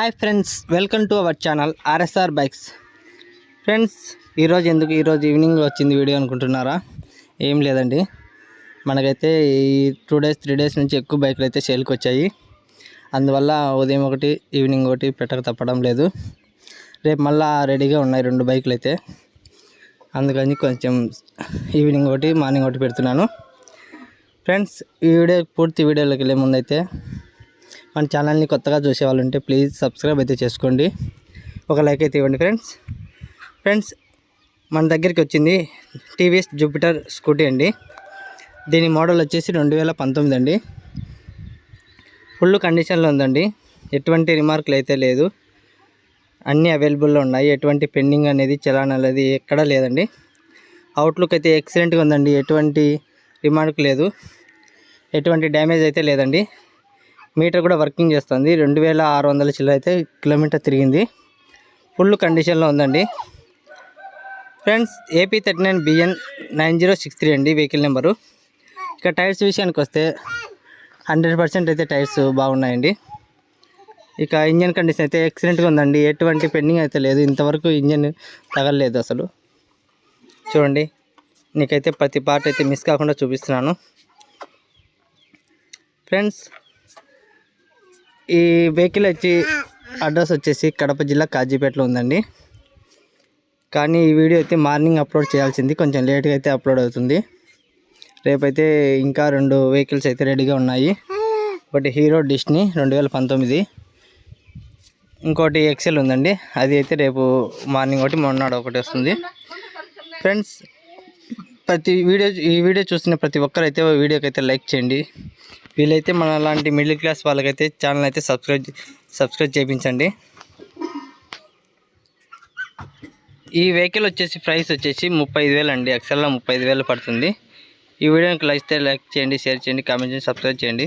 Hi friends, welcome to our channel RSR bikes. Friends, ఈరోజు evening వచ్చింది video అనుకుంటున్నారా? ఏం లేదండి, మనకైతే ఈ 3 డేస్ నుంచి ఎక్కువ బైకులు అయితే సేల్కి వచ్చాయి. అందువల్ల ఉదయం ఒకటి ఈవినింగ్ ఒకటి పెట్టక తప్పడం లేదు. రేపు మళ్ళీ రెడీగా ఉన్నాయి 2 బైకులు అయితే. అందుకని కొంచెం ఈవినింగ్ ఒకటి మార్నింగ్ ఒకటి పెడుతున్నాను. ఫ్రెండ్స్, ఈ పూర్తి వీడియోలోకి వెళ్ళే ముందైతే మన ఛానల్ని కొత్తగా చూసే వాళ్ళు ఉంటే ప్లీజ్ సబ్స్క్రైబ్ అయితే చేసుకోండి, ఒక లైక్ అయితే ఇవ్వండి. ఫ్రెండ్స్ మన దగ్గరికి వచ్చింది టీవీఎస్ జూపిటర్ స్కూటీ అండి. దీని మోడల్ వచ్చేసి 2019 అండి. ఫుల్ కండిషన్లో ఉందండి, ఎటువంటి రిమార్కులు అయితే లేదు, అన్నీ అవైలబుల్లో ఉన్నాయి. ఎటువంటి పెండింగ్ అనేది చలాన్ అనేది ఎక్కడా లేదండి. అవుట్లుక్ అయితే ఎక్సలెంట్గా ఉందండి, ఎటువంటి రిమార్క్ లేదు, ఎటువంటి డ్యామేజ్ అయితే లేదండి. మీటర్ కూడా వర్కింగ్ చేస్తుంది. 2600 చిల్లర అయితే కిలోమీటర్ తిరిగింది. ఫుల్ కండిషన్లో ఉందండి. ఫ్రెండ్స్, AP39BN 9063 అండి వెహికల్ నెంబరు. ఇక టైర్స్ విషయానికి వస్తే 100% అయితే టైర్స్ బాగున్నాయండి. ఇక ఇంజన్ కండిషన్ అయితే ఎక్సలెంట్గా ఉందండి, ఎటువంటి పెండింగ్ అయితే లేదు. ఇంతవరకు ఇంజన్ తగలలేదు అసలు. చూడండి, నీకైతే ప్రతి పార్ట్ అయితే మిస్ కాకుండా చూపిస్తున్నాను. ఫ్రెండ్స్, ఈ వెహికల్ అడ్రస్ వచ్చేసి కడప జిల్లా కాజీపేటలో ఉందండి. కానీ ఈ వీడియో అయితే మార్నింగ్ అప్లోడ్ చేయాల్సింది, కొంచెం లేట్గా అయితే అప్లోడ్ అవుతుంది. రేపైతే ఇంకా 2 వెహికల్స్ అయితే రెడీగా ఉన్నాయి. ఒకటి హీరో డిస్నీ 2019, ఇంకోటి ఎక్సెల్ ఉందండి. అది అయితే రేపు మార్నింగ్ ఒకటి మొన్నడు ఒకటి వస్తుంది. ఫ్రెండ్స్, ఈ వీడియో చూస్తున్న ప్రతి ఒక్కరు అయితే వీడియోకి అయితే లైక్ చేయండి. వీలైతే మన లాంటి మిడిల్ క్లాస్ వాళ్ళకైతే ఛానల్ అయితే సబ్స్క్రైబ్ చేయించండి. ఈ వెహికల్ వచ్చేసి ప్రైస్ వచ్చేసి 35,000 అండి. ఎక్సెల్లో 35,000 పడుతుంది. ఈ వీడియోకి లైక్ చేయండి, షేర్ చేయండి, కామెంట్ చేయండి, సబ్స్క్రైబ్ చేయండి.